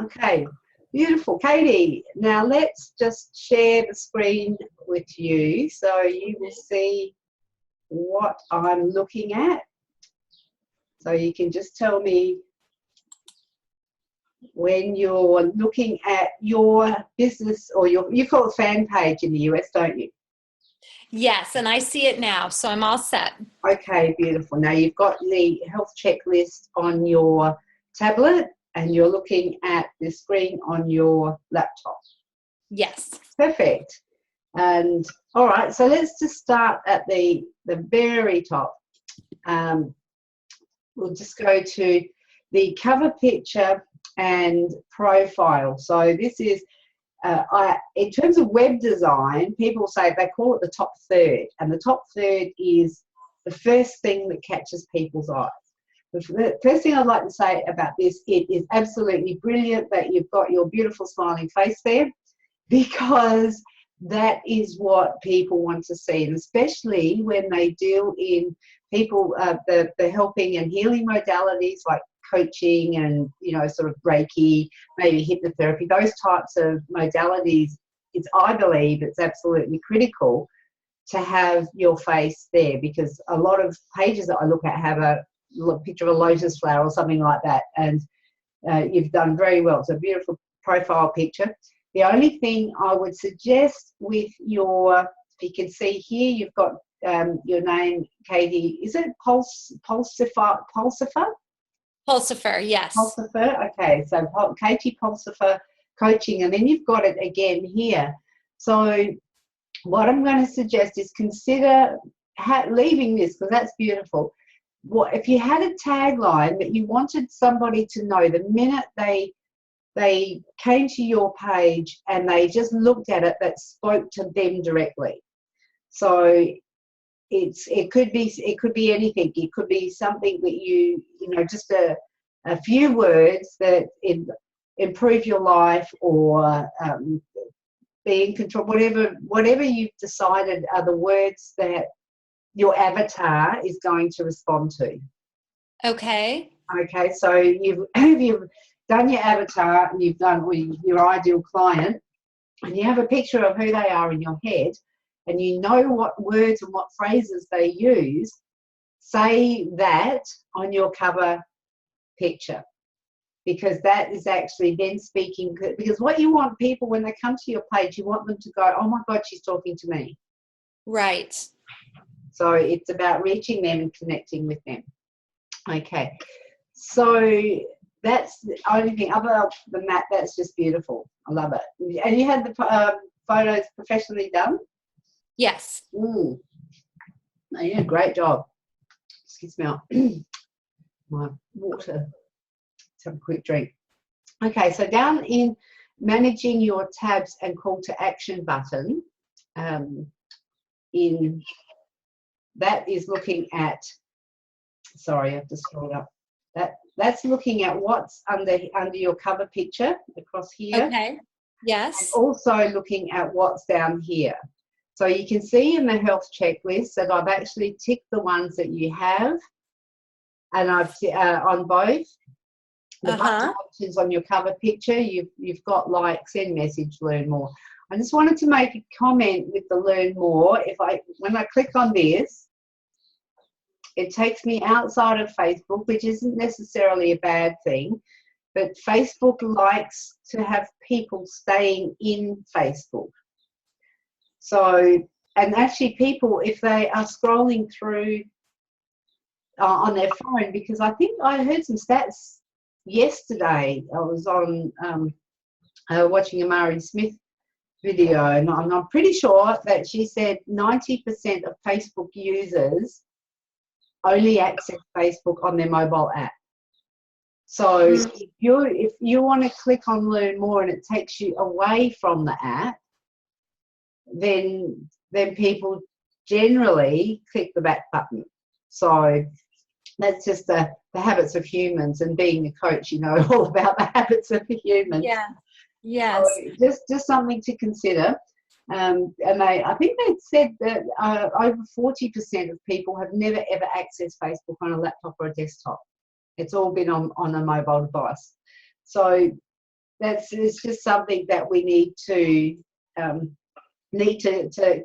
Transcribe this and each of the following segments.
Okay, beautiful. Katie, now let's just share the screen with you so you will see what I'm looking at. So you can just tell me when you're looking at your business or you call it fan page in the US, don't you? Yes, and I see it now, so I'm all set. Okay, beautiful. Now you've got the health checklist on your tablet and you're looking at the screen on your laptop. Yes. Perfect. And all right, so let's just start at the very top. We'll just go to the cover picture and profile. So this is, in terms of web design, people say they call it the top third, and the top third is the first thing that catches people's eyes. The first thing I'd like to say about this, it is absolutely brilliant that you've got your beautiful smiling face there, because that is what people want to see, and especially when they deal in people, the helping and healing modalities like coaching and, sort of Reiki, maybe hypnotherapy, those types of modalities. I believe it's absolutely critical to have your face there, because a lot of pages that I look at have a picture of a lotus flower or something like that, and you've done very well. It's a beautiful profile picture. The only thing I would suggest with if you can see here, you've got your name, Katie. Is it Pulsifer? Pulsifer, yes. Pulsifer, okay. So Katie Pulsifer Coaching, and then you've got it again here. So what I'm going to suggest is consider leaving this, because that's beautiful. If you had a tagline that you wanted somebody to know the minute they came to your page and they just looked at it, that spoke to them directly. So it could be anything. It could be something that just a few words that improve your life, or be in control. Whatever you've decided are the words that your avatar is going to respond to. Okay. Okay, so you've done your avatar and you've done your ideal client, and you have a picture of who they are in your head, and you know what words and what phrases they use. Say that on your cover picture, because that is actually then speaking, because what you want people, when they come to your page, you want them to go, oh my God, she's talking to me. Right. So it's about reaching them and connecting with them. Okay, so that's the only thing. Other than that, that's just beautiful. I love it. And you had the photos professionally done? Yes. Oh, yeah, great job. Excuse me, my water. Let's have a quick drink. Okay, so down in managing your tabs and call to action button, that is looking at, sorry, I've just scrolled up. That's looking at what's under your cover picture across here. Okay. Yes. And also looking at what's down here. So you can see in the health checklist that I've actually ticked the ones that you have, and I've on both. The button options on your cover picture, you've got like send message, learn more. I just wanted to make a comment with the learn more. When I click on this, it takes me outside of Facebook, which isn't necessarily a bad thing, but Facebook likes to have people staying in Facebook. So, and actually people, if they are scrolling through on their phone, because I think I heard some stats yesterday. I was on watching a Mari Smith video, and I'm pretty sure that she said 90% of Facebook users only access Facebook on their mobile app. So if you want to click on learn more and it takes you away from the app, then people generally click the back button. So that's just the habits of humans, and being a coach, you know all about the habits of humans. Yeah. Yes. So just something to consider. And I think they said that over 40% of people have never ever accessed Facebook on a laptop or a desktop. It's all been on a mobile device. So it's just something that we need to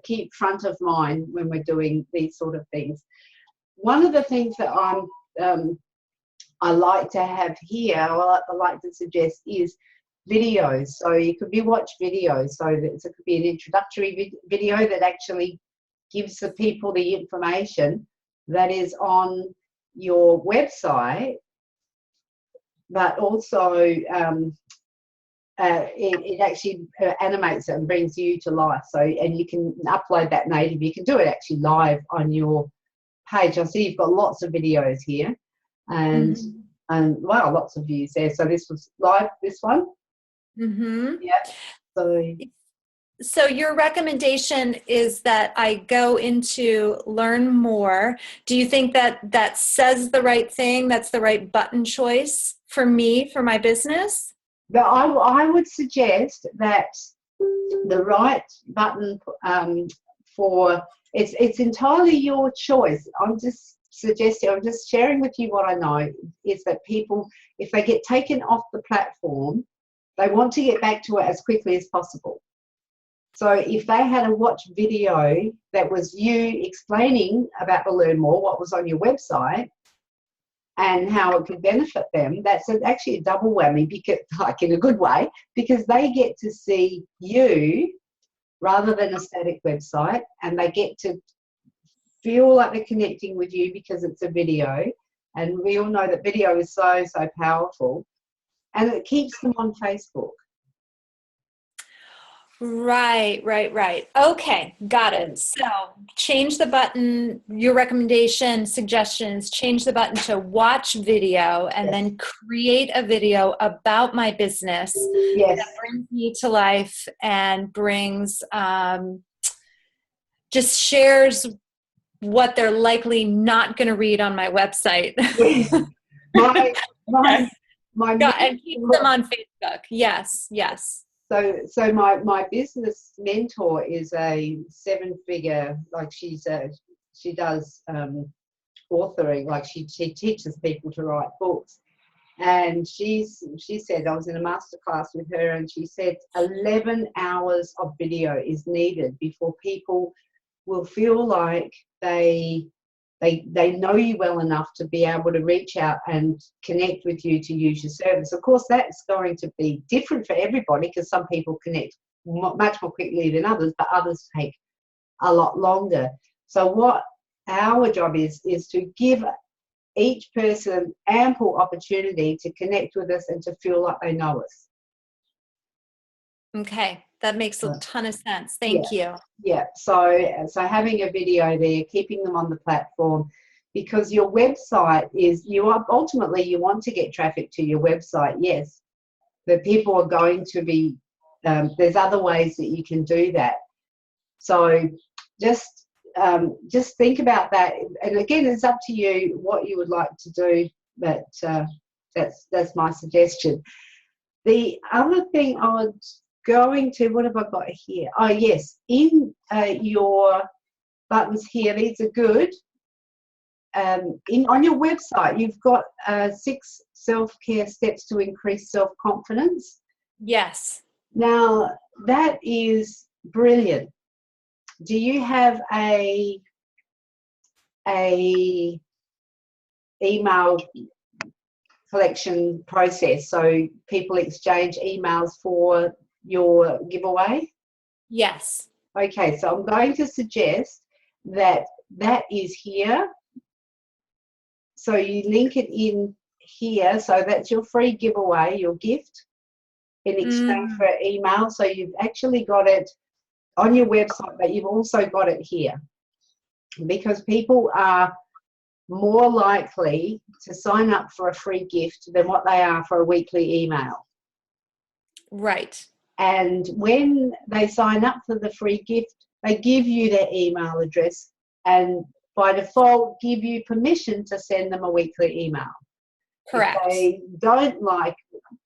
keep front of mind when we're doing these sort of things. One of the things that I like to have here, or I like to suggest, is videos. So you could watch videos. So that it could be an introductory video that actually gives the people the information that is on your website, but also it actually animates it and brings you to life. So, and you can upload that native. You can do it actually live on your page. I see you've got lots of videos here, and wow, lots of views there. So this was live, this one. Yeah. So your recommendation is that I go into learn more. Do you think that that says the right thing? That's the right button choice for me, for my business? But I would suggest that the right button for it's entirely your choice. I'm just sharing with you what I know is that people, if they get taken off the platform, they want to get back to it as quickly as possible. So if they had a watch video that was you explaining about the Learn More, what was on your website, and how it could benefit them, that's actually a double whammy, because, like in a good way, because they get to see you rather than a static website, and they get to feel like they're connecting with you because it's a video. And we all know that video is so powerful, and it keeps them on Facebook. Right. Okay, got it. So change the button, your recommendation, suggestions, change the button to watch video, and then create a video about my business that brings me to life and brings, just shares what they're likely not going to read on my website. And keep them on Facebook. Yes. So my business mentor is a 7-figure, like she does authoring, like she teaches people to write books. And she said, I was in a masterclass with her, and she said 11 hours of video is needed before people will feel like they know you well enough to be able to reach out and connect with you to use your service. Of course, that's going to be different for everybody, because some people connect much more quickly than others, but others take a lot longer. So what our job is to give each person ample opportunity to connect with us and to feel like they know us. Okay, that makes a ton of sense. Thank you. Yeah, so having a video there, keeping them on the platform, because your website is, ultimately you want to get traffic to your website, yes, but people are going to be, there's other ways that you can do that. So just think about that, and again, it's up to you what you would like to do, but that's my suggestion. The other thing I would what have I got here? Oh yes, in your buttons here, these are good. On your website, you've got 6 self-care steps to increase self-confidence. Yes. Now that is brilliant. Do you have a email collection process, so people exchange emails for your giveaway? Yes. Okay, so I'm going to suggest that is here. So you link it in here. So that's your free giveaway, your gift, in exchange for email. So you've actually got it on your website, but you've also got it here, because people are more likely to sign up for a free gift than what they are for a weekly email. Right. And when they sign up for the free gift, they give you their email address, and by default give you permission to send them a weekly email. Correct. If they don't like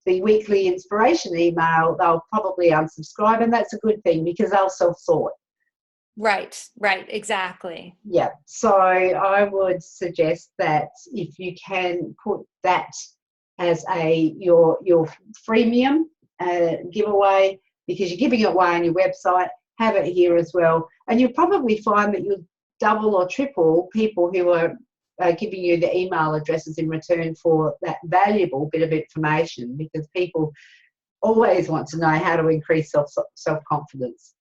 the weekly inspiration email, they'll probably unsubscribe, and that's a good thing, because they'll self-sort. Right, exactly. Yeah, so I would suggest that if you can put that as your freemium, giveaway, because you're giving it away on your website. Have it here as well. And you'll probably find that you'll double or triple people who are giving you the email addresses in return for that valuable bit of information, because people always want to know how to increase self-confidence.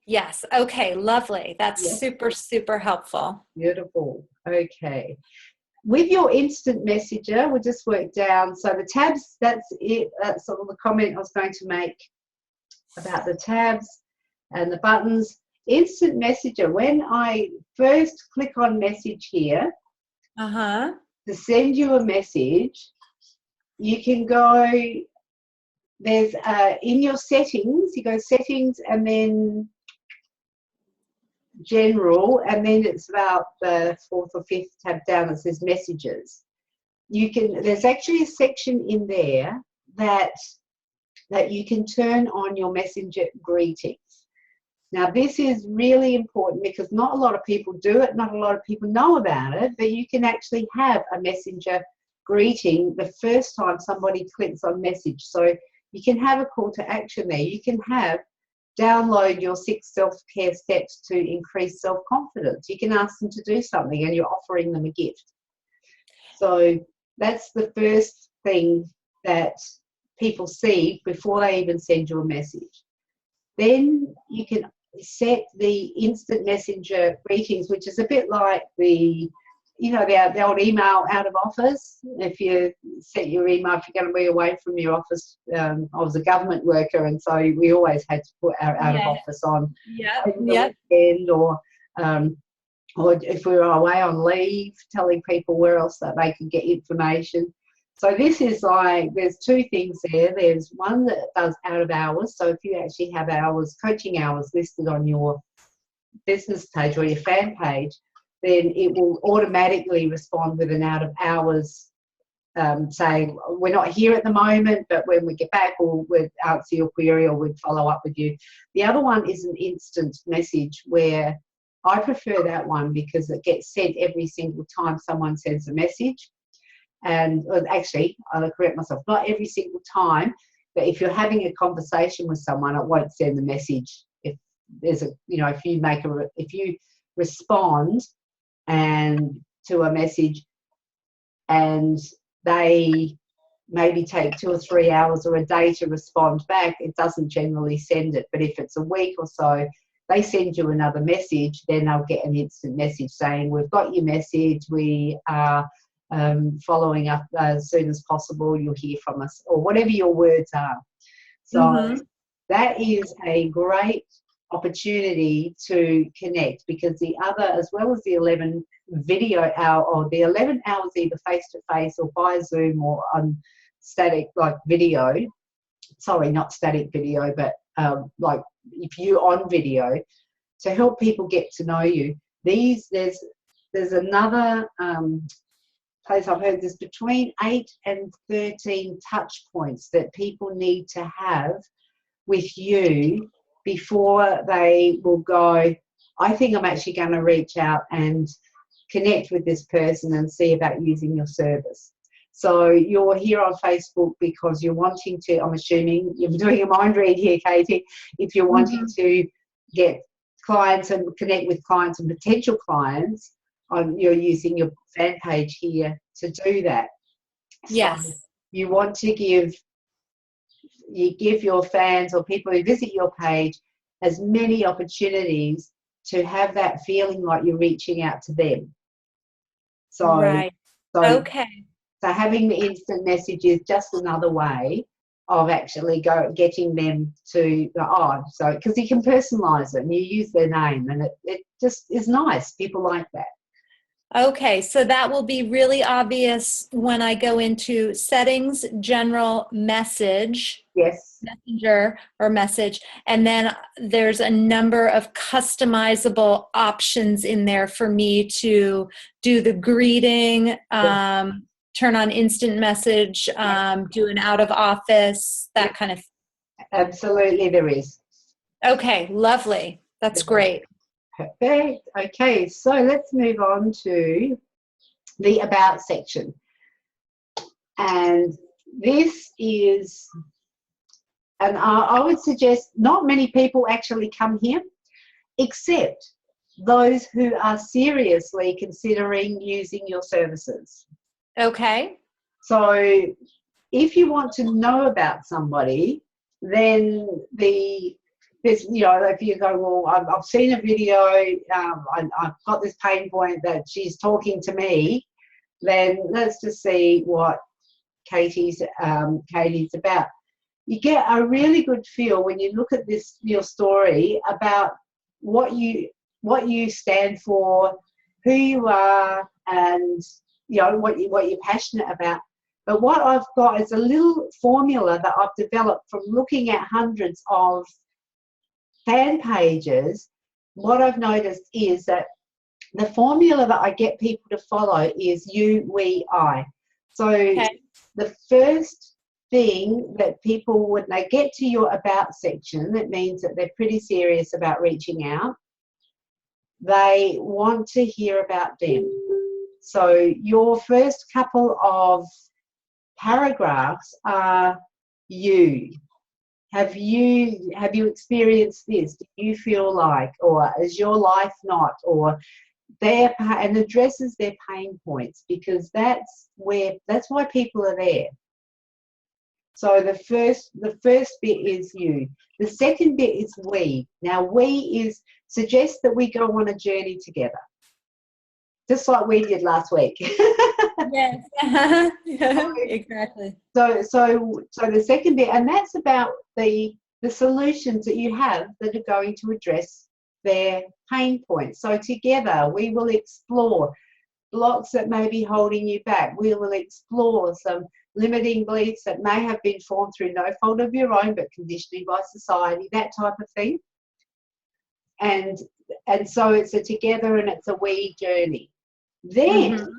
Yes. Okay. Lovely. That's super, super helpful. Beautiful. Okay. With your instant messenger, we'll just work down. So the tabs, that's it. That's sort of the comment I was going to make about the tabs and the buttons. Instant messenger, when I first click on message here to send you a message, you can go, there's in your settings, you go settings and then general, and then it's about the 4th or 5th tab down that says messages. There's actually a section in there that you can turn on your messenger greetings. Now this is really important because not a lot of people do it, not a lot of people know about it, but you can actually have a messenger greeting the first time somebody clicks on message. So you can have a call to action there. You can have download your 6 self-care steps to increase self-confidence. You can ask them to do something and you're offering them a gift. So that's the first thing that people see before they even send you a message. Then you can set the instant messenger greetings, which is a bit like the old email out of office. If you set your email, if you're going to be away from your office, I was a government worker, and so we always had to put our out of office on the weekend, or if we were away on leave, telling people where else that they could get information. So this is like, there's 2 things there. There's one that does out of hours. So if you actually have hours, coaching hours listed on your business page or your fan page, then it will automatically respond with an out of hours saying, we're not here at the moment, but when we get back, we'll answer your query or we'll follow up with you. The other one is an instant message, where I prefer that one because it gets sent every single time someone sends a message. And actually, I'll correct myself, not every single time, but if you're having a conversation with someone, it won't send the message. If there's if you respond to a message and they maybe take 2 or 3 hours or a day to respond back, it doesn't generally send it. But if it's a week or so, they send you another message, then they'll get an instant message saying, we've got your message, we are following up as soon as possible, you'll hear from us, or whatever your words are. So that is a great opportunity to connect, because the other, as well as the 11 video hour, or the 11 hours either face-to-face or by Zoom or on static like video, sorry, not static video, but like if you're on video, to help people get to know you. There's another place I've heard, there's between 8 and 13 touch points that people need to have with you before they will go, I think I'm actually going to reach out and connect with this person and see about using your service. So you're here on Facebook because you're wanting to, I'm assuming you're doing a mind read here, Katie, if you're wanting to get clients and connect with clients and potential clients, you're using your fan page here to do that. Yes. So you want to give your fans or people who visit your page as many opportunities to have that feeling like you're reaching out to them. So, so having the instant message is just another way of actually getting them to go, so because you can personalize it and you use their name, and it just is nice. People like that. Okay, so that will be really obvious when I go into settings, general, message, messenger or message, and then there's a number of customizable options in there for me to do the greeting, turn on instant message, do an out of office, that kind of thing. Absolutely, there is. Okay, lovely. That's great. Perfect. Okay, so let's move on to the About section. And this is I would suggest not many people actually come here, except those who are seriously considering using your services. Okay. So if you want to know about somebody, then there's, you know, if you go, well, I've seen a video, I've got this pain point that she's talking to me, then let's just see what Katie's about. You get a really good feel when you look at your story about what you stand for, who you are, and you know what you're passionate about. But what I've got is a little formula that I've developed from looking at hundreds of fan pages. What I've noticed is that the formula that I get people to follow is you, we, I. So the first thing that people, when they get to your about section, that means that they're pretty serious about reaching out. They want to hear about them. So your first couple of paragraphs are you. Have you experienced this? Do you feel like, or is your life not, or and addresses their pain points, because that's why people are there. So the first bit is you. The second bit is we. Now we suggests that we go on a journey together, just like we did last week. Yes. Yeah, exactly. So the second bit, and that's about the solutions that you have that are going to address their pain points. So together we will explore blocks that may be holding you back. We will explore some limiting beliefs that may have been formed through no fault of your own, but conditioning by society, that type of thing. And so it's a together and it's a we journey. Then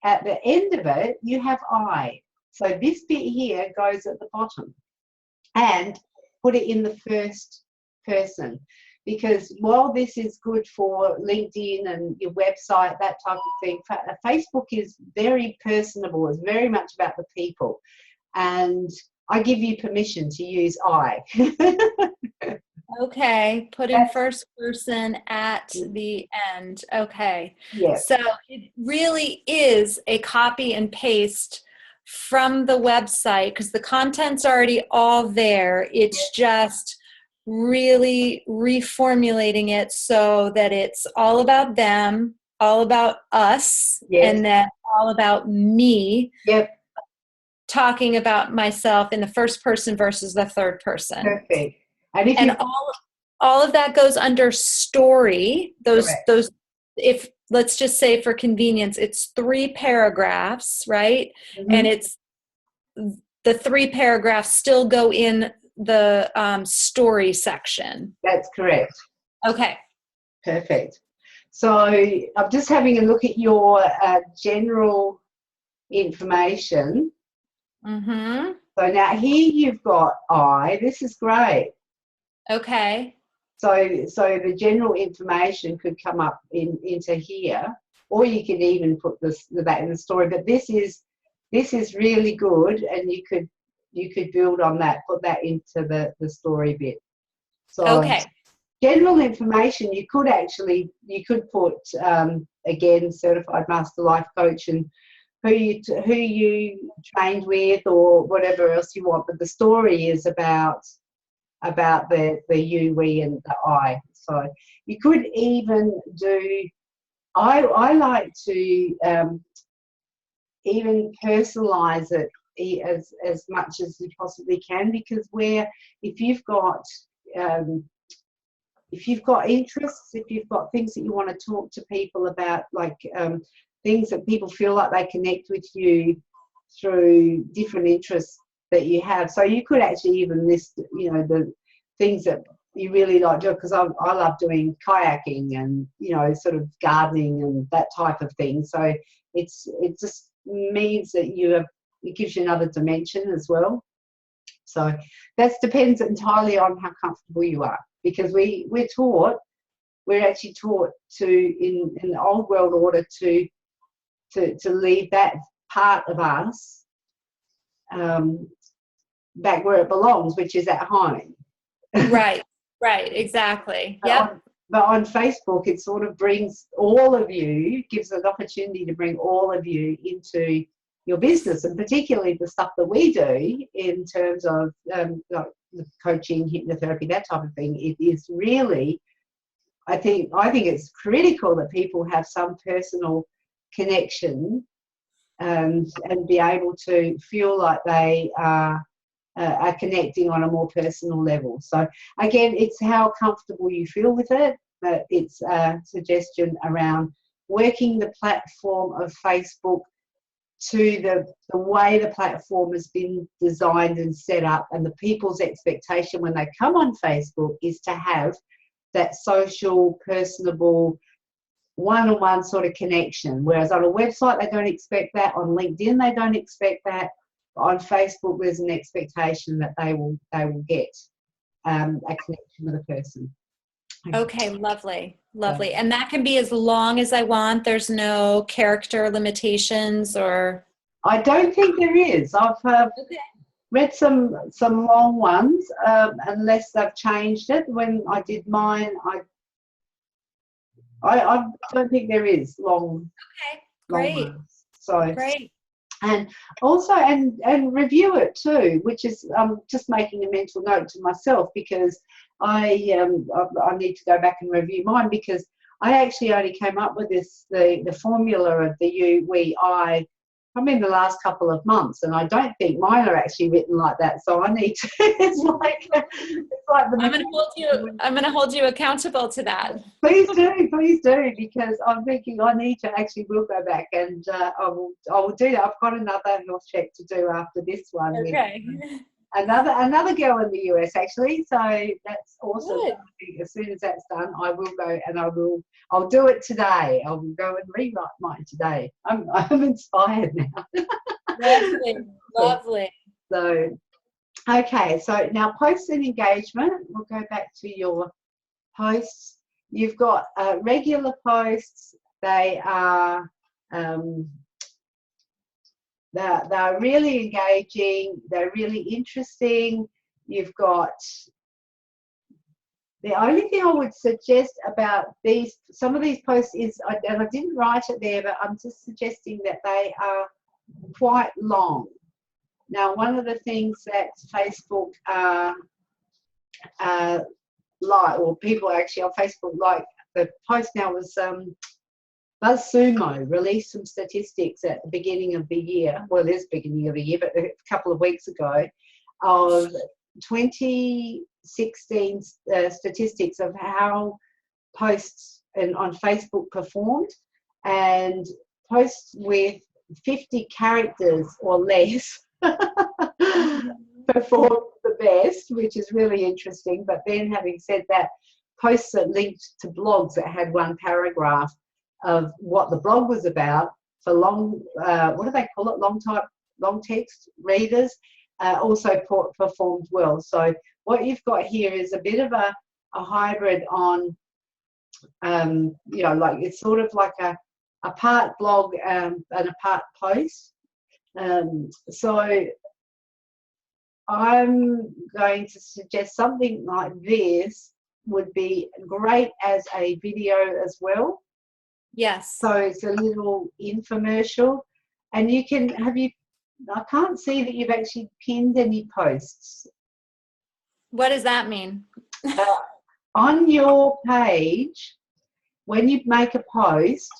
at the end of it, you have I. So this bit here goes at the bottom, and put it in the first person. Because while this is good for LinkedIn and your website, that type of thing, Facebook is very personable. It's very much about the people. And I give you permission to use I. Okay, put in first person at the end. Okay. Yeah. So it really is a copy and paste from the website, because the content's already all there. It's just really reformulating it so that it's all about them, all about us, and then all about me. Yep. Talking about myself in the first person versus the third person. Perfect. And all of that goes under story. Those, if let's just say for convenience, it's 3 paragraphs, right? And it's the 3 paragraphs still go in the story section. That's correct. Okay. Perfect. So I'm just having a look at your general information. So now here you've got I. This is great. Okay. So the general information could come up into here, or you could even put that in the story. But this is really good, and you could build on that, put that into the story bit. So general information, you could put again, certified master life coach, and who you trained with, or whatever else you want. But the story is about the you, we, and the I. So you could even do. I like to even personalize it as much as you possibly can, because if you've got interests, if you've got things that you want to talk to people about, like things that people feel like they connect with you through different interests that you have. So you could actually even list, the things that you really like doing, because I love doing kayaking and, sort of gardening and that type of thing. So it just means that it gives you another dimension as well. So that depends entirely on how comfortable you are, because we're actually taught to, in the old world order, to leave that part of us back where it belongs, which is at home. Right, right, exactly. Yep. But on Facebook, it sort of brings all of you, gives an opportunity to bring all of you into your business, and particularly the stuff that we do in terms of like the coaching, hypnotherapy, that type of thing. It is really, I think it's critical that people have some personal connection and be able to feel like they are connecting on a more personal level. So again, it's how comfortable you feel with it, but it's a suggestion around working the platform of Facebook to the way the platform has been designed and set up, and the people's expectation when they come on Facebook is to have that social, personable, one-on-one sort of connection. Whereas on a website, they don't expect that. On LinkedIn, they don't expect that. On Facebook, there's an expectation that they will get a connection with a person. Okay, lovely, lovely. And that can be as long as I want. There's no character limitations, or? I don't think there is. I've read some long ones, unless they've changed it. When I did mine, I don't think there is long. Okay, great. Long ones. So great. And also, and review it too, which is just making a mental note to myself, because I need to go back and review mine, because I actually only came up with the formula of the you, we, I, probably in the last couple of months, and I don't think mine are actually written like that. So I need to. It's like I'm going to hold you accountable to that. Please do, because I'm thinking I need to actually will go back and I will do that. I've got another health check to do after this one. Okay. With another girl in the US actually, so that's awesome. Good. I think as soon as that's done, I will go and I'll do it today. I will go and rewrite mine today. I'm inspired now. Lovely. So, okay, so now posts and engagement. We'll go back to your posts. You've got regular posts. They are they're really engaging. They're really interesting. You've got, the only thing I would suggest about some of these posts is, and I didn't write it there, but I'm just suggesting that they are quite long. Now, one of the things that Facebook like, or people actually on Facebook like, the post now was BuzzSumo released some statistics at the beginning of the year. Well, it is beginning of the year, but a couple of weeks ago, of 2016 statistics of how posts on Facebook performed, and posts with 50 characters or less performed the best, which is really interesting. But then, having said that, posts that linked to blogs that had one paragraph of what the blog was about for long, what do they call it, long text readers, also performed well. So what you've got here is a bit of a hybrid on, like it's sort of like a part blog and a part post. So I'm going to suggest something like this would be great as a video as well. Yes. So it's a little infomercial, and I can't see that you've actually pinned any posts. What does that mean? On your page, when you make a post,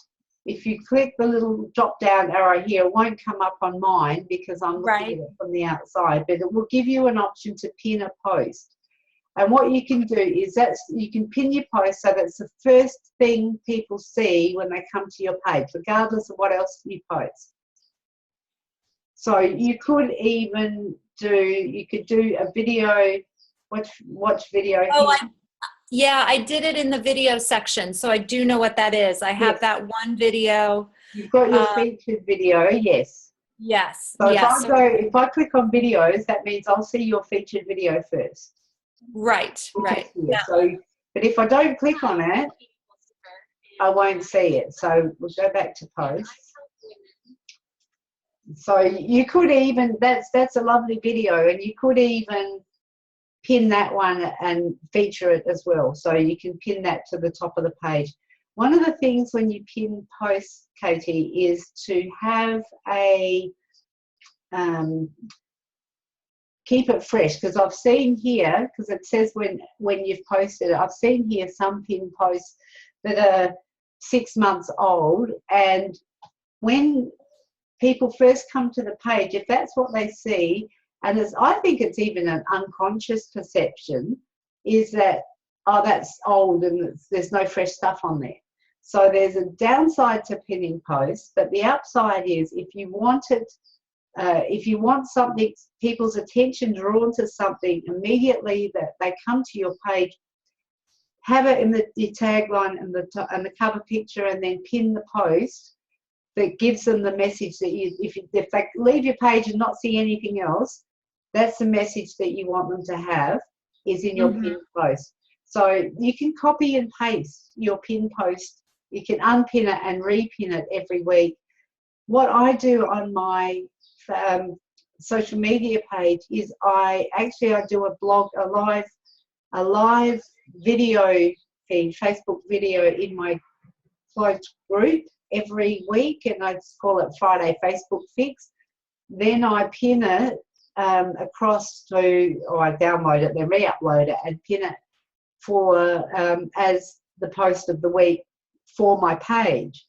if you click the little drop down arrow here, it won't come up on mine because I'm looking at it from the outside, but it will give you an option to pin a post. And what you can do is you can pin your post so that's the first thing people see when they come to your page, regardless of what else you post. So you could even do a video, watch video. Oh, I did it in the video section, so I do know what that is. I have that one video. You've got your featured video, yes. Yes. So yes. if I click on videos, that means I'll see your featured video first. Right. Yeah. So, but if I don't click on it, I won't see it. So we'll go back to posts. So you could even, that's a lovely video, and you could even pin that one and feature it as well. So you can pin that to the top of the page. One of the things when you pin posts, Katie, is to have a keep it fresh, because I've seen here, because it says when you've posted it, I've seen here some pin posts that are 6 months old, and when people first come to the page, if that's what they see, and I think it's even an unconscious perception, is that, oh, that's old and there's no fresh stuff on there. So there's a downside to pinning posts, but the upside is if you want it, if you want something, people's attention drawn to something immediately, that they come to your page, have it in the tagline and the cover picture, and then pin the post that gives them the message that if they leave your page and not see anything else, that's the message that you want them to have, is in your pin post. So you can copy and paste your pin post. You can unpin it and repin it every week. What I do on my social media page is I do a blog, a live video feed, Facebook video, in my closed group every week, and I just call it Friday Facebook Fix. Then I pin it across to, or I download it, then re-upload it and pin it for as the post of the week for my page.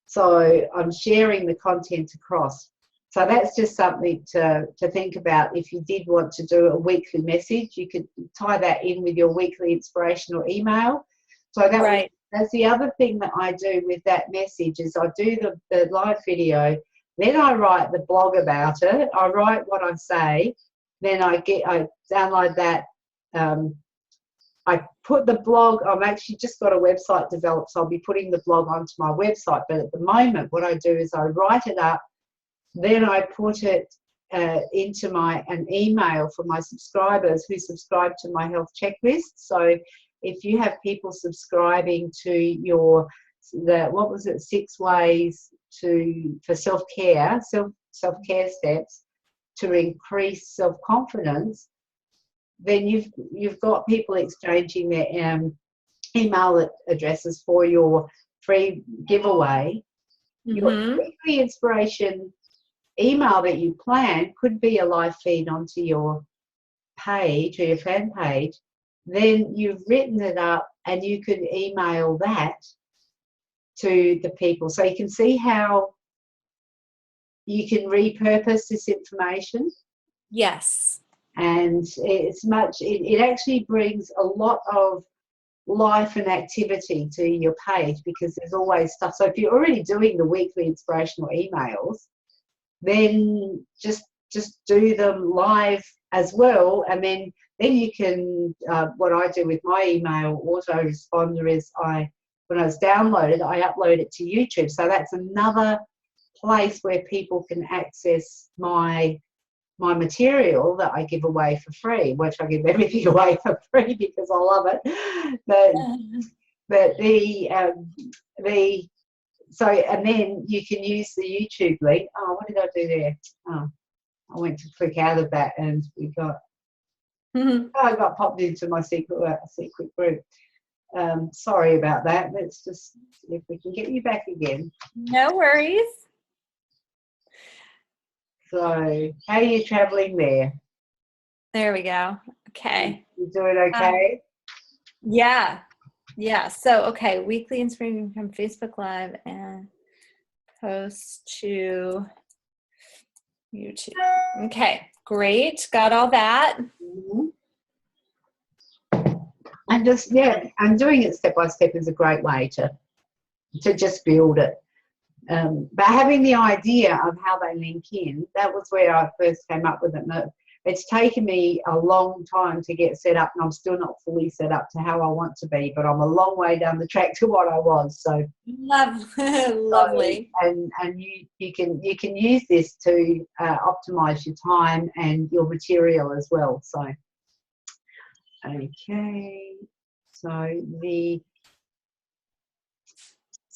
So I'm sharing the content across. So that's just something to think about. If you did want to do a weekly message, you could tie that in with your weekly inspirational email. So that's the other thing that I do with that message, is I do the live video, then I write the blog about it. I write what I say, then I download that. I put the blog, I've actually just got a website developed, so I'll be putting the blog onto my website. But at the moment, what I do is I write it up, then I put it into an email for my subscribers who subscribe to my health checklist. So if you have people subscribing to what was it, 6 ways for self-care steps to increase self-confidence, then you've got people exchanging their email addresses for your free giveaway. Your weekly inspiration email that you plan could be a live feed onto your page or your fan page. Then you've written it up and you could email that to the people. So you can see how you can repurpose this information. Yes. And it actually brings a lot of life and activity to your page, because there's always stuff. So if you're already doing the weekly inspirational emails, then just do them live as well, and then you can what I do with my email autoresponder is when it's downloaded, I upload it to YouTube. So that's another place where people can access my material that I give away for free, which I give everything away for free because I love it. But and then you can use the YouTube link. Oh, what did I do there? Oh, I went to click out of that, and I got popped into my secret group. Sorry about that. Let's just see if we can get you back again. No worries. So, how are you traveling there? There we go. Okay. You doing okay? Yeah. So, okay, weekly inspiration from Facebook Live and post to YouTube. Okay, great. Got all that. And and doing it step by step is a great way to just build it. But having the idea of how they link in, that was where I first came up with it. It's taken me a long time to get set up, and I'm still not fully set up to how I want to be, but I'm a long way down the track to what I was. So lovely. And you can use this to optimize your time and your material as well. So okay, so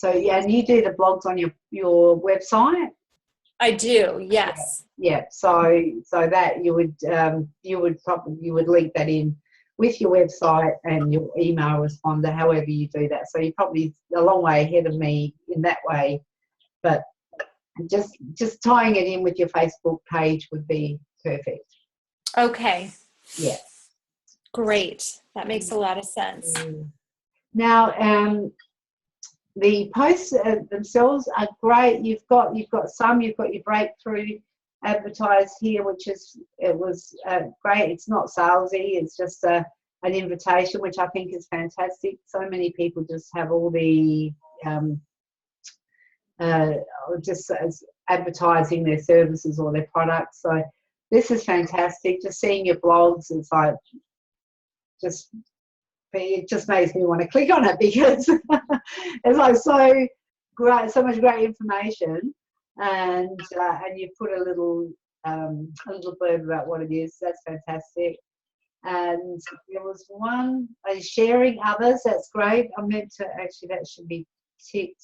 yeah, and you do the blogs on your website? I do, yes. Yeah. So that you would link that in with your website and your email responder, however you do that. So you're probably a long way ahead of me in that way, but just tying it in with your Facebook page would be perfect. Okay. Yeah. Great. That makes a lot of sense. Now, the posts themselves are great. You've got your breakthrough advertised here, which was great. It's not salesy. It's just an invitation, which I think is fantastic. So many people just have all the just as advertising their services or their products. So this is fantastic. Just seeing your blogs, it's like it just makes me want to click on it because it's like so great, so much great information, and you put a little blurb about what it is. That's fantastic. And there was one sharing others. That's great. I meant to actually, that should be ticked.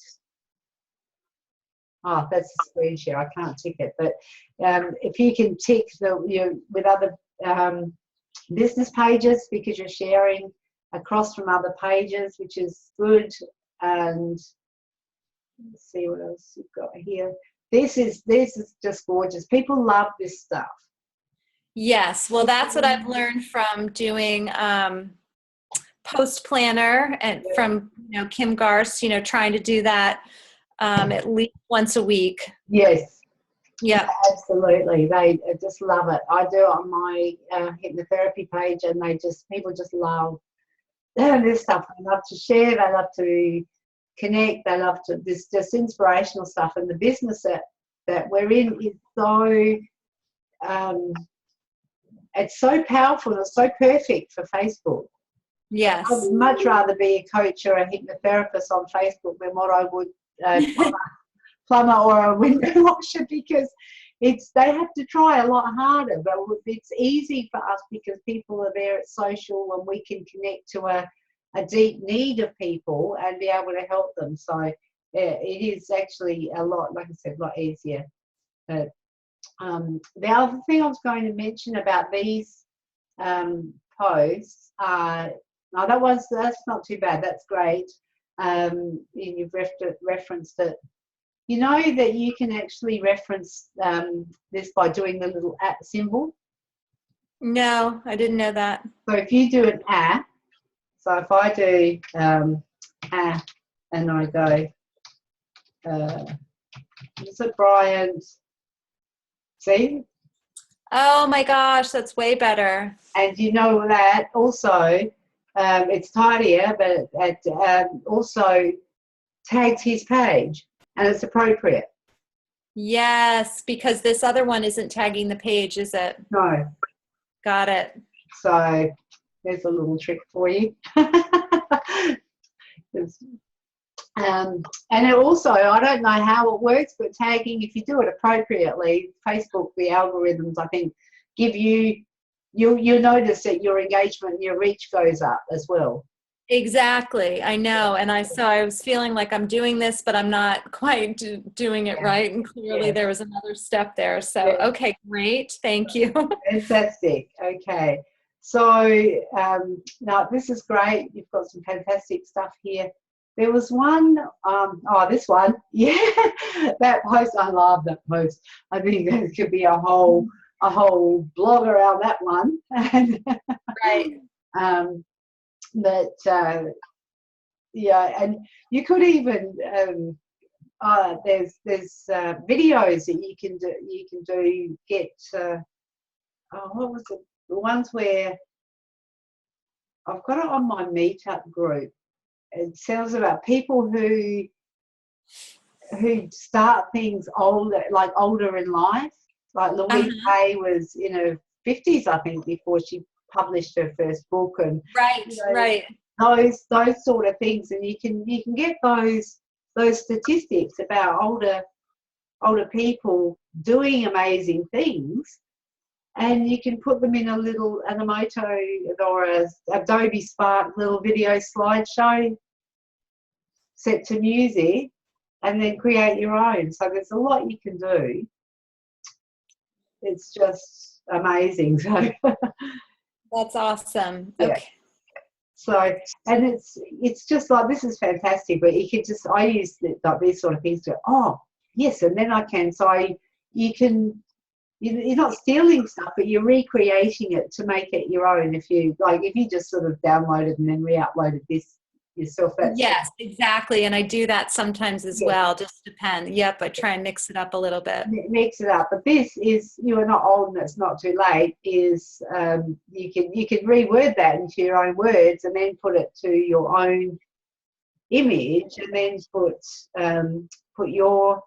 Oh, that's a screen share. I can't tick it, but if you can tick with other business pages, because you're sharing across from other pages, which is good. And let's see what else you've got here. This is just gorgeous. People love this stuff. Yes, well, that's what I've learned from doing Post Planner and from Kim Garst, trying to do that at least once a week. Yes. Yeah, absolutely. They just love it. I do it on my hypnotherapy page, and people just love this stuff. They love to share. They love to connect. They love to this just inspirational stuff. And the business that we're in is so it's so powerful. It's so perfect for Facebook. yes. I'd much rather be a coach or a hypnotherapist on Facebook than what I would plumber or a window washer, because they have to try a lot harder. But it's easy for us because people are there, it's social, and we can connect to a deep need of people and be able to help them. So it is actually a lot, like I said, a lot easier. But the other thing I was going to mention about these posts are, that's not too bad. That's great. You've referenced it. You know that you can actually reference this by doing the little @ symbol? No, I didn't know that. So if you do an @ so if I do and I go, is it Brian? See? Oh my gosh, that's way better. And you know that also it's tidier, but it also tags his page, and it's appropriate. Yes, because this other one isn't tagging the page, is it? No. Got it. So there's a little trick for you. And it also, I don't know how it works, but tagging, if you do it appropriately, Facebook, the algorithms, I think, give you'll notice that your engagement and your reach goes up as well. Exactly. I know. And I was feeling like I'm doing this, but I'm not quite doing it right. And clearly there was another step there. So, okay, great. Thank you. Fantastic. Okay. So now this is great. You've got some fantastic stuff here. There was one, this one. Yeah, that post, I love that post. I think there could be a whole blog around that one. Right. But and you could even there's videos that you can do. Get what was it? The ones where I've got it on my meetup group. It sounds about people who start things older in life. Like Louise Hay was in her 50s, I think, before she published her first book, and right. Those sort of things, and you can get those statistics about older people doing amazing things, and you can put them in a little Animoto or a Adobe Spark little video slideshow set to music, and then create your own. So there's a lot you can do. it's just amazing. So That's awesome. yeah. Okay. So, and it's just like, this is fantastic, but you could just, I use like these sort of things to, oh yes, and then I can, so you can, you're not stealing stuff, but you're recreating it to make it your own. If you like, if you just sort of downloaded and then re-uploaded this yourself, that's Yes, exactly. And I do that sometimes as well. Just depend. Yep, I try and mix it up a little bit. mix it up. But this is, you are not old and it's not too late, is you can reword that into your own words and then put it to your own image and then put your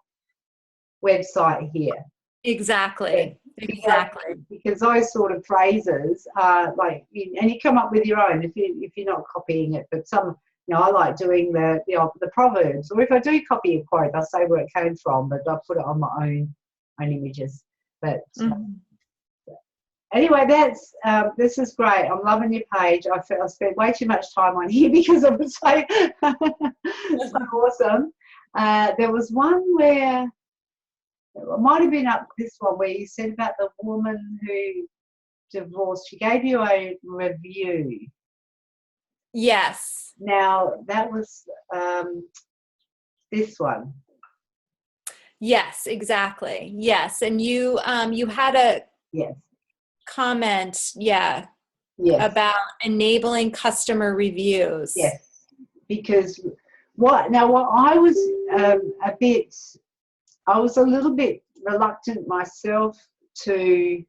website here. Exactly. Exactly. Because those sort of phrases are like, and you come up with your own if you're not copying it. But some, you know, I like doing the proverbs, or if I do copy a quote, I'll say where it came from, but I'll put it on my own images. But anyway, that's this is great. I'm loving your page. I spent way too much time on here because it was so so awesome. There was one where it might have been up this one where you said about the woman who divorced. She gave you a review. Yes. Now that was this one. Yes, exactly. Yes, and you had a comment, about enabling customer reviews. Yes, because what I was I was a little bit reluctant myself to.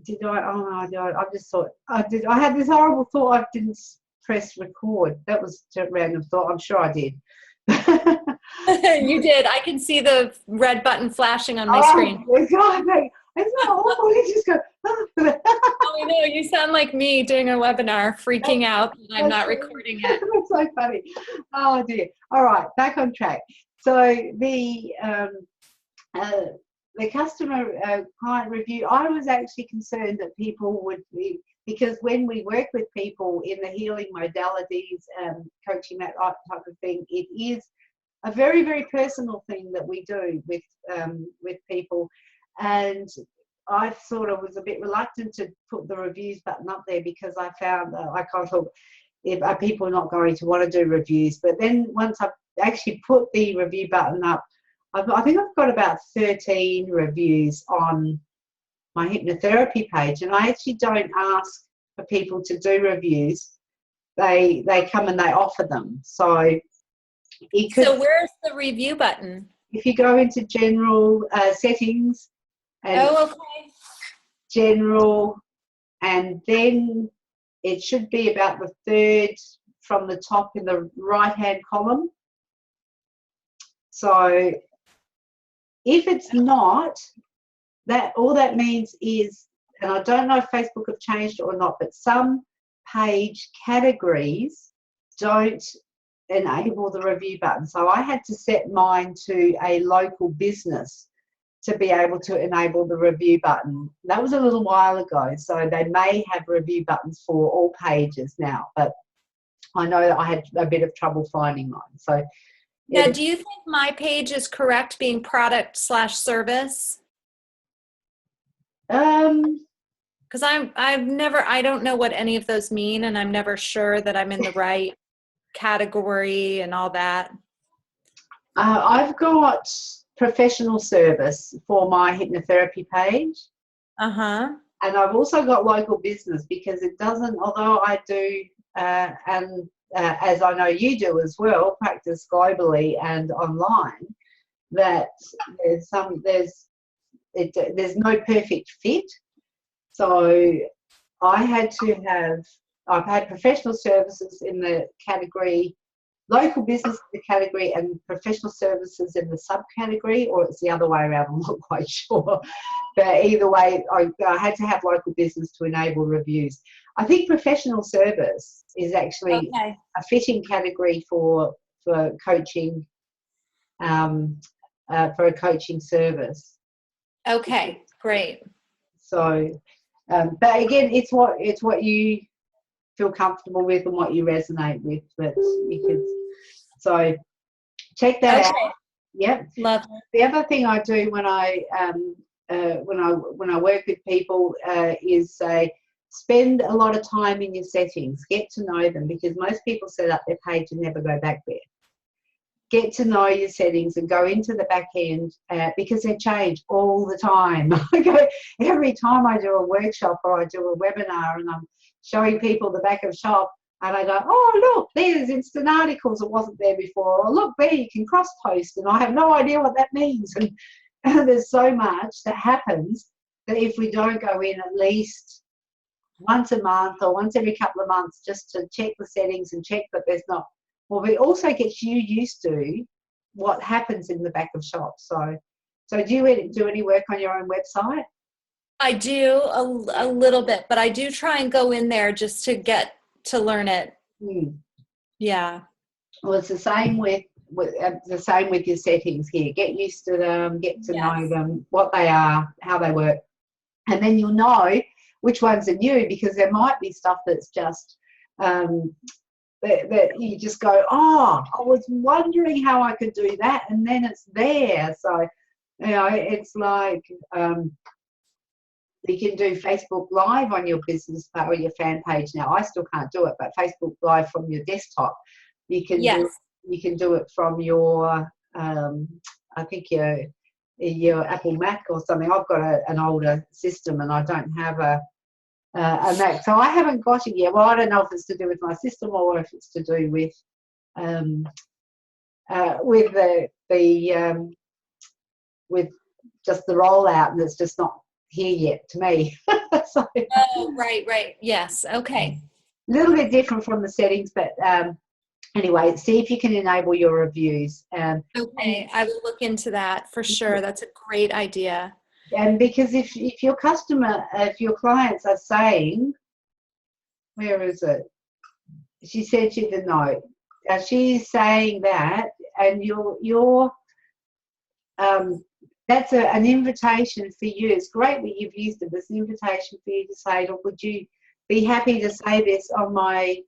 Did I? Oh my God! I just thought I did. I had this horrible thought. I didn't press record. That was a random thought. I'm sure I did. You did. I can see the red button flashing on my screen. Oh my God! Mate, isn't that awful? You just go. Oh, I know. You sound like me doing a webinar, freaking out. And I'm not recording it. That's so funny. Oh dear. All right, back on track. So the customer client review, I was actually concerned that people would be, because when we work with people in the healing modalities, coaching, that type of thing, it is a very, very personal thing that we do with people. And I sort of was a bit reluctant to put the reviews button up there because I found I kind of thought, are people not going to want to do reviews? But then once I actually put the review button up, I think I've got about 13 reviews on my hypnotherapy page, and I actually don't ask for people to do reviews. They come and they offer them. So where's the review button? If you go into general settings and general, and then it should be about the third from the top in the right hand column. So if it's not, that all that means is, and I don't know if Facebook have changed it or not, but some page categories don't enable the review button. So I had to set mine to a local business to be able to enable the review button. That was a little while ago, so they may have review buttons for all pages now, but I know that I had a bit of trouble finding mine. So now, do you think my page is correct being product/service? Because I don't know what any of those mean, and I'm never sure that I'm in the right category and all that. I've got professional service for my hypnotherapy page. And I've also got local business, because it doesn't, although I do, as I know you do as well, practice globally and online, that there's no perfect fit. So I've had professional services in the category, local business in the category, and professional services in the subcategory, or it's the other way around, I'm not quite sure. But either way, I had to have local business to enable reviews. I think professional service is actually a fitting category for coaching, for a coaching service. Okay, great. So, but again, it's what you feel comfortable with and what you resonate with. But you can, so check that out. Yep. Lovely. The other thing I do when I work with people is say, spend a lot of time in your settings, get to know them, because most people set up their page and never go back there. Get to know your settings and go into the back end because they change all the time. Every time I do a workshop or I do a webinar and I'm showing people the back of shop, and I go, oh, look, there's instant articles that wasn't there before. Or look, there you can cross-post. And I have no idea what that means. And there's so much that happens that if we don't go in at least once a month or once every couple of months just to check the settings and check that there's not, well, it also gets you used to what happens in the back of shop. So do you do any work on your own website? I do a little bit, but I do try and go in there just to get to learn it. Yeah. Well, it's the same with your settings here. Get used to them, get to know them, what they are, how they work, and then you'll know which ones are new, because there might be stuff that's just that you just go, oh, I was wondering how I could do that, and then it's there. So it's like you can do Facebook Live on your business or your fan page now. I still can't do it, but Facebook Live from your desktop, you can do it from your I think your Apple Mac or something. I've got an older system and I don't have a Mac, so I haven't got it yet. Well, I don't know if it's to do with my system or if it's to do with with just the rollout, and it's just not here yet to me. So, oh, right. Yes. Okay. A little bit different from the settings, but anyway, see if you can enable your reviews. Okay, I will look into that for sure. That's a great idea. And because if your clients are saying, where is it? She sent you the note. She's saying that, and you're that's an invitation for you. It's great that you've used it. It's an invitation for you to say, look, would you be happy to say this on my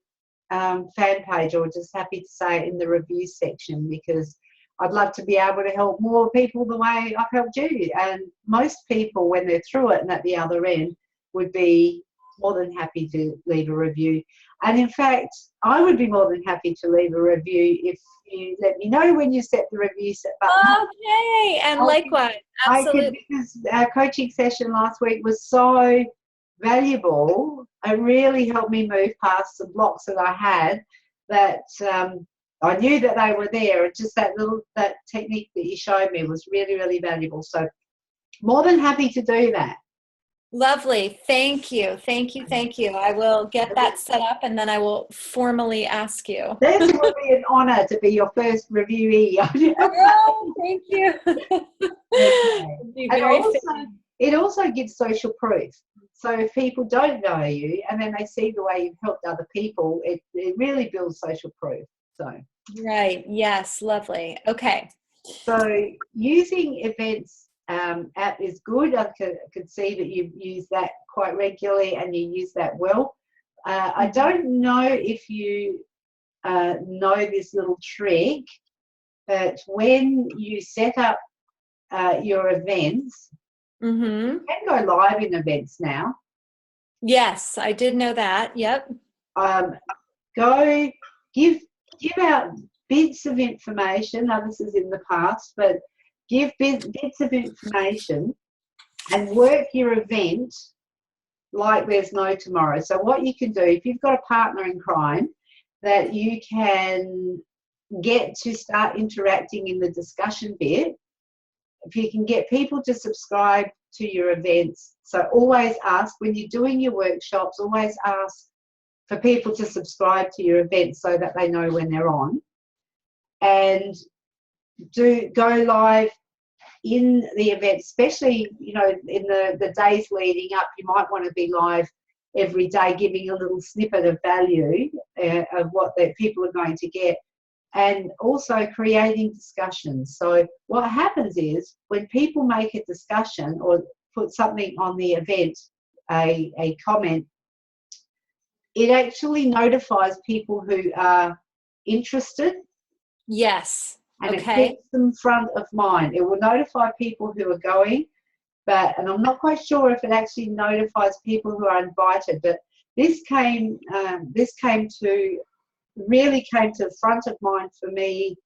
fan page, or just happy to say it in the review section, because I'd love to be able to help more people the way I've helped you. And most people, when they're through it and at the other end, would be more than happy to leave a review. And in fact, I would be more than happy to leave a review if you let me know when you set the review set button. Okay, and likewise, absolutely. Because our coaching session last week was so valuable. It really helped me move past some blocks that I had, that I knew that they were there, and just that technique that you showed me was really, really valuable. So more than happy to do that. Lovely. Thank you. I will get that set up, and then I will formally ask you. This will be an honour to be your first reviewee. Oh, thank you. Okay. It also gives social proof. So if people don't know you and then they see the way you've helped other people, it really builds social proof. So right. Yes. Lovely. Okay. So using events app is good. I could see that you've used that quite regularly and you use that well. I don't know if you know this little trick, but when you set up your events, you can go live in events now. Yes, I did know that. Yep. Go give out bits of information. Now, this is in the past, but give bits of information and work your event like there's no tomorrow. So what you can do, if you've got a partner in crime that you can get to start interacting in the discussion bit, if you can get people to subscribe to your events, so always ask, when you're doing your workshops, always ask for people to subscribe to your events so that they know when they're on, and go live in the event, especially in the days leading up. You might want to be live every day, giving a little snippet of value of what the people are going to get, and also creating discussions. So what happens is when people make a discussion or put something on the event, a comment, it actually notifies people who are interested. Yes. and it Okay. keeps them front of mind. It will notify people who are going, and I'm not quite sure if it actually notifies people who are invited, but this really came to the front of mind for me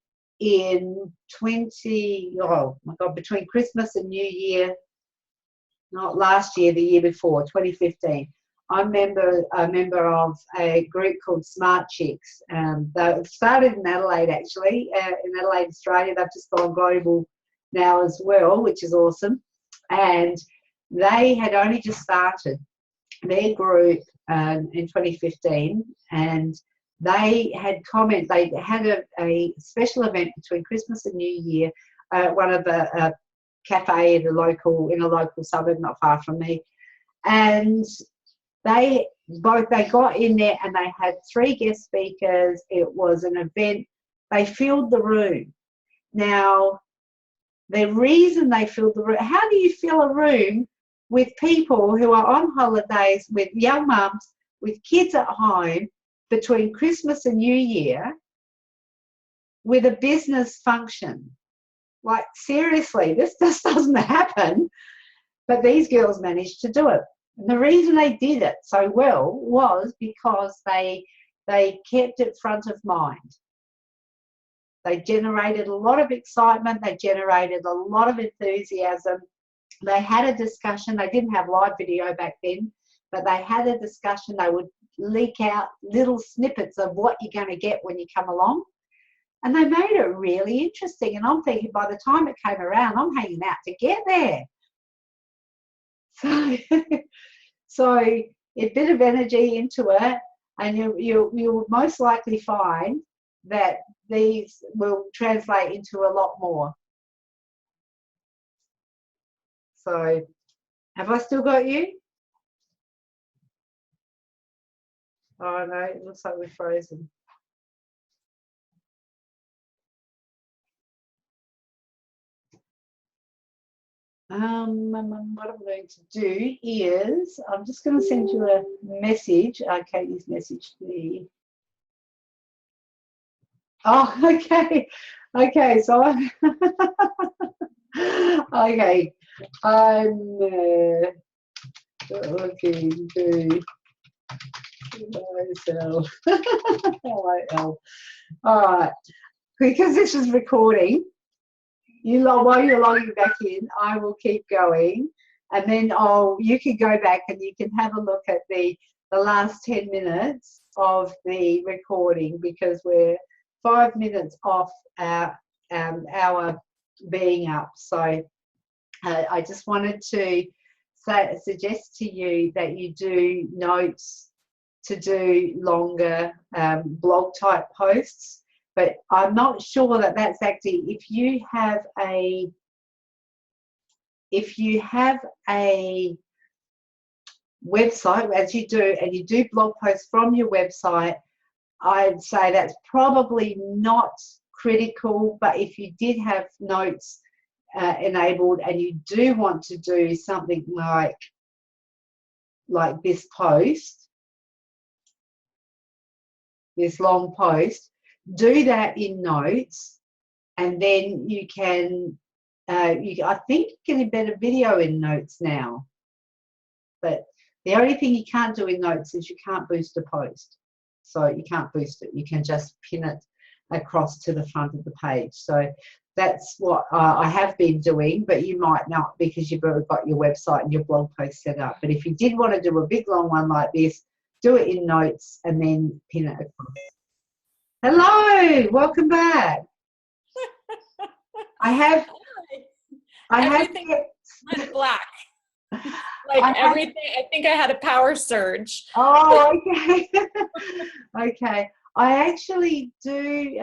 in between Christmas and New Year, not last year, the year before, 2015. I'm a member of a group called Smart Chicks. They started in Adelaide, actually, in Adelaide, Australia. They've just gone global now as well, which is awesome. And they had only just started their group in 2015, and they had they had a special event between Christmas and New Year, one of a cafe in a local suburb not far from me, and they got in there and they had 3 guest speakers. It was an event. They filled the room. Now, the reason they filled the room, how do you fill a room with people who are on holidays, with young mums, with kids at home, between Christmas and New Year, with a business function? Like, seriously, this just doesn't happen. But these girls managed to do it. And the reason they did it so well was because they kept it front of mind. They generated a lot of excitement. They generated a lot of enthusiasm. They had a discussion. They didn't have live video back then, but they had a discussion. They would leak out little snippets of what you're going to get when you come along. And they made it really interesting. And I'm thinking, by the time it came around, I'm hanging out to get there. So a bit of energy into it, and you'll most likely find that these will translate into a lot more. So, have I still got you? Oh no, it looks like we're frozen. What I'm going to do is I'm just going to send you a message. Katie's messaged me. Oh, okay. Okay, so I'm okay. I'm looking to myself. All right, because this is recording. While you're logging back in, I will keep going, and then you can go back and you can have a look at the last 10 minutes of the recording, because we're 5 minutes off our being up. So I just wanted to suggest to you that you do notes to do longer blog type posts. But I'm not sure that that's actually, if you have a website, as you do, and you do blog posts from your website, I'd say that's probably not critical. But if you did have notes enabled and you do want to do something like this post, this long post, do that in notes, and then you can I think you can embed a video in notes now, but the only thing you can't do in notes is you can't boost a post. So you can't boost it, you can just pin it across to the front of the page. So that's what I have been doing, but you might not, because you've already got your website and your blog post set up. But if you did want to do a big long one like this, do it in notes and then pin it across. Hello, welcome back. I have everything went black. Like everything, I think I had a power surge. Oh, okay. Okay. I actually do,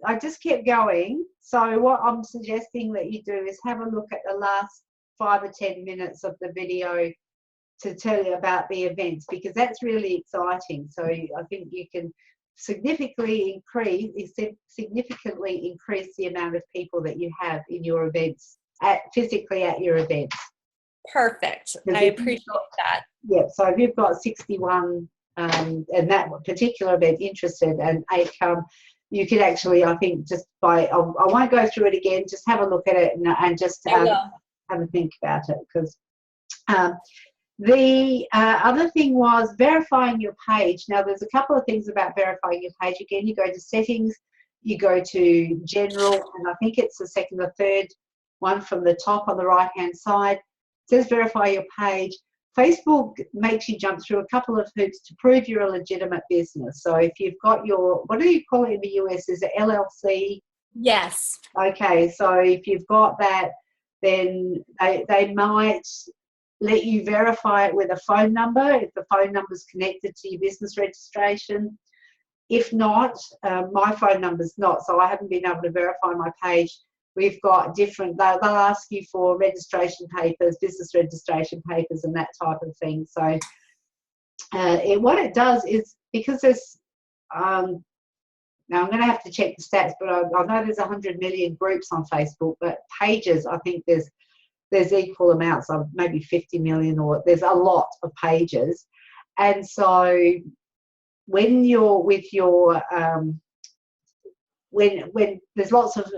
I just kept going. So what I'm suggesting that you do is have a look at the last 5 or 10 minutes of the video to tell you about the events, because that's really exciting. So I think you can significantly increase the amount of people that you have in your events, physically at your events. Perfect. I appreciate that. Yeah, so if you've got 61 and that particular event interested and 8 come, you could actually, I think, just I won't go through it again, just have a look at it and just have a think about it. Because the other thing was verifying your page. Now, there's a couple of things about verifying your page. Again, you go to settings, you go to general, and I think it's the second or third one from the top on the right-hand side. It says verify your page. Facebook makes you jump through a couple of hoops to prove you're a legitimate business. So if you've got your, what do you call it in the US? Is it LLC? Yes. Okay, so if you've got that, then they might let you verify it with a phone number if the phone number is connected to your business registration. If not, my phone number's not, so I haven't been able to verify my page. We've got different, they'll ask you for registration papers, business registration papers and that type of thing. So what it does is, because there's, now I'm going to have to check the stats, but I know there's 100 million groups on Facebook, but pages, I think there's equal amounts of maybe 50 million, or there's a lot of pages. And so when you're with your, when there's lots of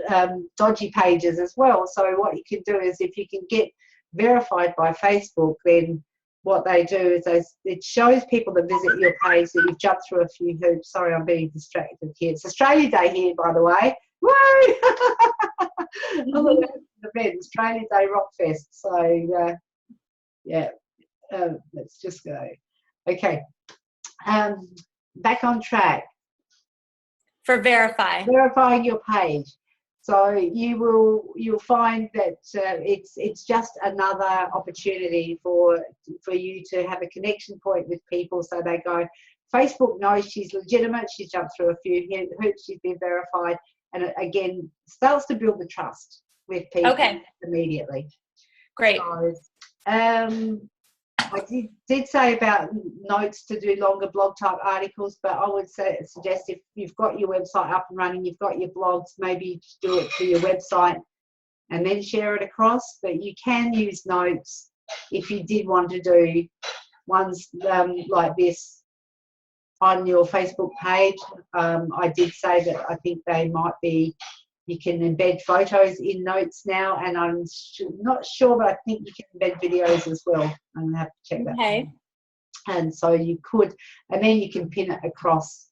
dodgy pages as well. So what you can do is, if you can get verified by Facebook, then what they do is it shows people that visit your page that you've jumped through a few hoops. Sorry, I'm being distracted here. It's Australia Day here, by the way. Woo! Event, Australia Day Rockfest. So yeah, let's just go. Okay, back on track. For verifying your page. So you'll find that it's just another opportunity for you to have a connection point with people. So they go, Facebook knows she's legitimate, she's jumped through a few hoops, she's been verified, and it, again, starts to build the trust with people immediately. Great. So, I did say about notes to do longer blog type articles, but I would suggest if you've got your website up and running, you've got your blogs, maybe do it to your website and then share it across. But you can use notes if you did want to do ones like this on your Facebook page. I did say that I think they might be, you can embed photos in notes now, and I'm not sure, but I think you can embed videos as well. I'm going to have to check that. Okay. And so you could, and then you can pin it across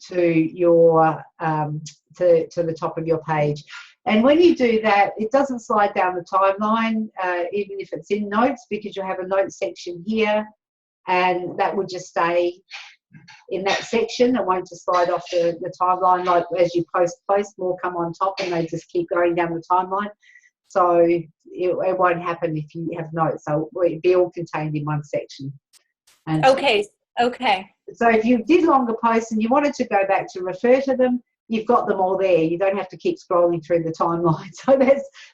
to your to the top of your page. And when you do that, it doesn't slide down the timeline, even if it's in notes, because you have a notes section here, and that would just stay in that section. It won't just slide off the timeline. Like as you post more come on top, and they just keep going down the timeline. So it won't happen if you have notes. So it'll be all contained in one section. And okay. So if you did longer posts and you wanted to go back to refer to them, you've got them all there. You don't have to keep scrolling through the timeline. So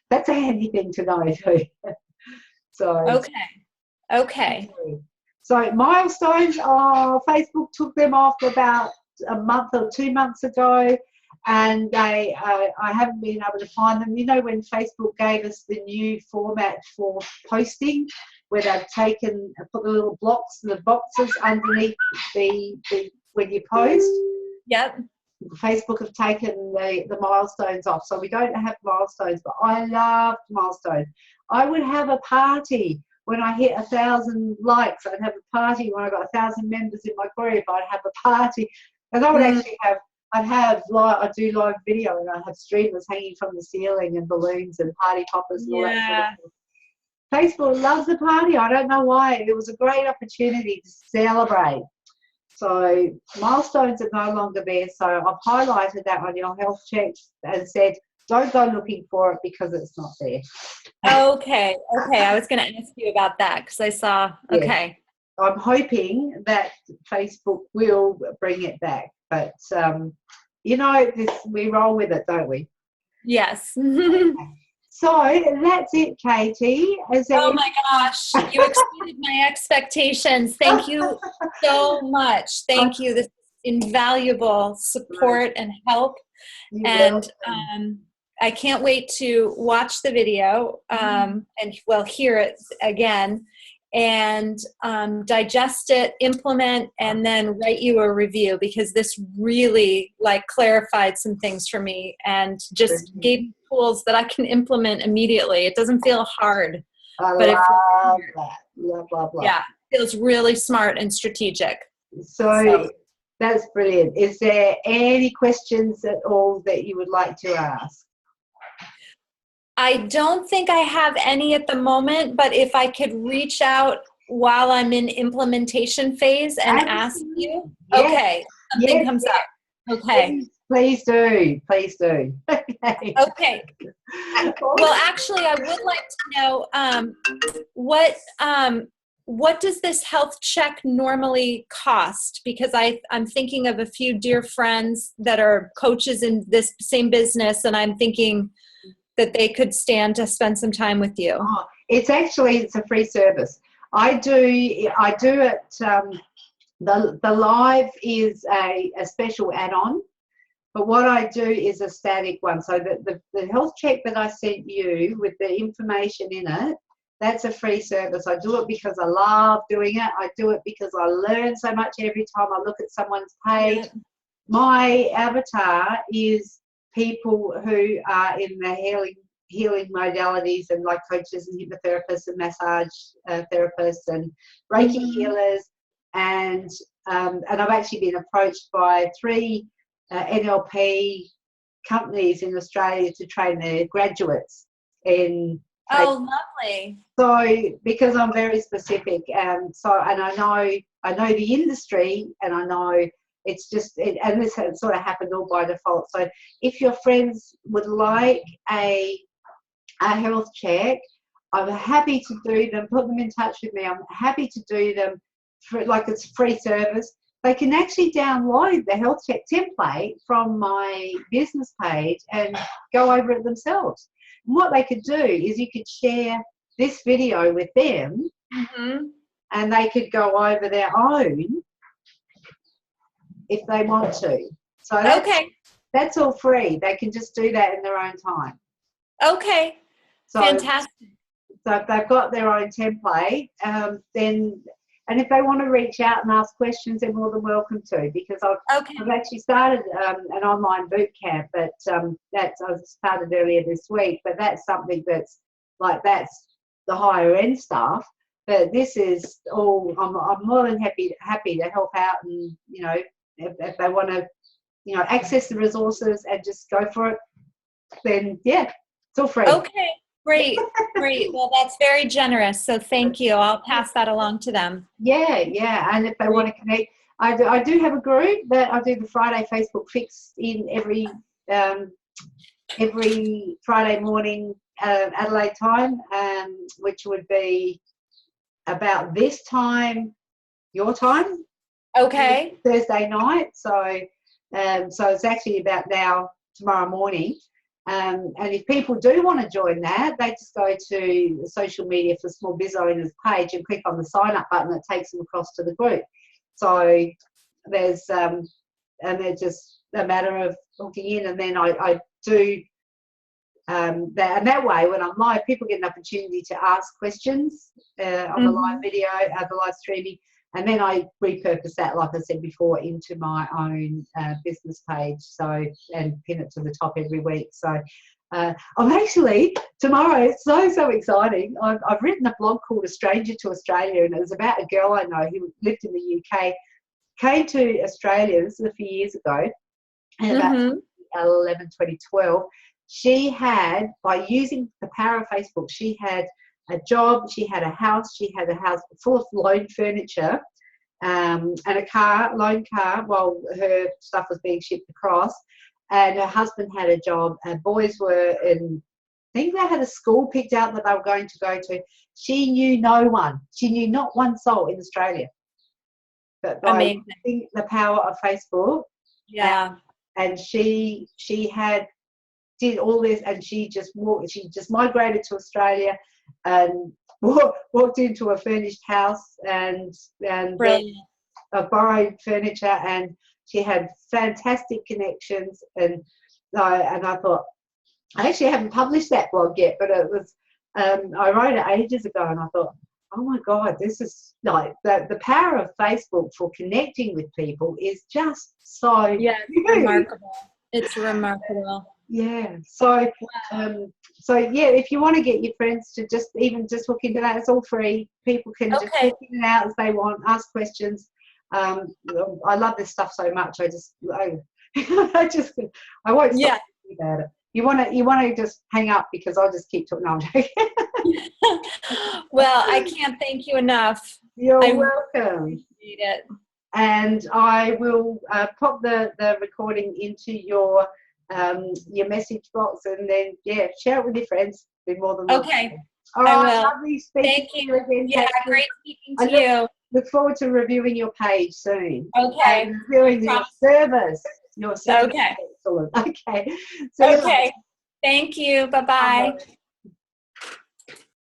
that's a handy thing to know too. So okay. So milestones, Facebook took them off about a month or 2 months ago, and I haven't been able to find them. You know, when Facebook gave us the new format for posting, where they've taken, put the little blocks, the boxes underneath the when you post. Yep. Facebook have taken the milestones off, so we don't have milestones. But I loved milestones. I would have a party when I hit 1,000 likes. I'd have a party when I got 1,000 members in my group. I'd have a party, and I would actually have. I do live video, and I have streamers hanging from the ceiling and balloons and party poppers and all that sort of stuff. Facebook loves the party. I don't know why. It was a great opportunity to celebrate. So milestones are no longer there. So I've highlighted that on your health checks and said, don't go looking for it because it's not there. Okay. I was going to ask you about that because I saw. Yeah. Okay. I'm hoping that Facebook will bring it back, but you know, we roll with it, don't we? Yes. So that's it, Katie. Oh my gosh, you exceeded my expectations. Thank you so much. Thank you. This is invaluable support and help. And I can't wait to watch the video and hear it again. and digest it, implement, and then write you a review, because this really like clarified some things for me and just gave me tools that I can implement immediately. It doesn't feel hard. I But love that. Blah, blah, blah. yeah, it feels really smart and strategic. So that's brilliant. Is there any questions at all that you would like to ask? I don't think I have any at the moment, but if I could reach out while I'm in implementation phase and ask you, yes. okay, something comes up. Okay. Please do. Please do. Okay. Okay. Well, actually, I would like to know what does this health check normally cost? Because I'm thinking of a few dear friends that are coaches in this same business, and I'm thinking that they could stand to spend some time with you. Oh, it's a free service. I do it. The live is a special add-on, but what I do is a static one. So the health check that I sent you with the information in it, that's a free service. I do it because I love doing it. I do it because I learn so much every time I look at someone's page. Yeah. My avatar is people who are in the healing modalities, and like coaches and hypnotherapists and massage therapists and Reiki healers, and I've actually been approached by 3 NLP companies in Australia to train their graduates in. Oh, lovely! So because I'm very specific, and I know the industry, and I know. It's just, and this has sort of happened all by default. So if your friends would like a health check, I'm happy to do them. Put them in touch with me. I'm happy to do them for, like, it's a free service. They can actually download the health check template from my business page and go over it themselves. And what they could do is you could share this video with them, and they could go over their own if they want to. So that's all free. They can just do that in their own time. Okay. So, fantastic. So if they've got their own template, then, and if they want to reach out and ask questions, they're more than welcome to, because I've actually started an online boot camp, but I started earlier this week, but that's something that's the higher end stuff. But this is all, I'm more than happy to help out, and, you know, if they want to, you know, access the resources and just go for it, then yeah, it's all free. Okay, great. Well, that's very generous. So thank you. I'll pass that along to them. Yeah. And if they want to connect, I do have a group that I do the Friday Facebook Fix in every Friday morning Adelaide time, which would be about this time, your time. Okay. Thursday night. So it's actually about now, tomorrow morning. And if people do want to join that, they just go to the social media for Small Biz Owners page and click on the sign up button that takes them across to the group. So there's and it's just a matter of hooking in, and then I do that way, when I'm live, people get an opportunity to ask questions on the live video, the live streaming, and then I repurpose that, like I said before, into my own business page, and pin it to the top every week. So I'm actually, tomorrow, it's so exciting. I've written a blog called A Stranger to Australia, and it was about a girl I know who lived in the UK, came to Australia, this is a few years ago, and about 2012, she had, by using the power of Facebook, she had a job, she had a house full of loaned furniture, and a loan car while her stuff was being shipped across, and her husband had a job, and boys were in, I think they had a school picked out that they were going to go to. She knew no one. She knew not one soul in Australia. But by using the power of Facebook, and she did all this, and she just migrated to Australia and walked into a furnished house and borrowed furniture, and she had fantastic connections, and I thought, I actually haven't published that blog yet, but it was I wrote it ages ago, and I thought, oh my God, this is like the power of Facebook for connecting with people is just so Yeah, it's huge. remarkable. It's remarkable. Yeah. So, so yeah, if you want to get your friends to just look into that, it's all free. People can just look in and out as they want, ask questions. I love this stuff so much. I won't stop thinking about it. You want to just hang up because I'll just keep talking. No, I'm joking. Well, I can't thank you enough. You're I welcome. Appreciate it. And I will pop the recording into your message box, and then share it with your friends. Be more than welcome. Okay. All right, I will. lovely speaking to you again. Yeah, Kathy. great speaking to you. Look forward to reviewing your page soon. Okay. And reviewing your service. Your service Okay. is excellent. Okay. Okay. Thank you. Bye-bye.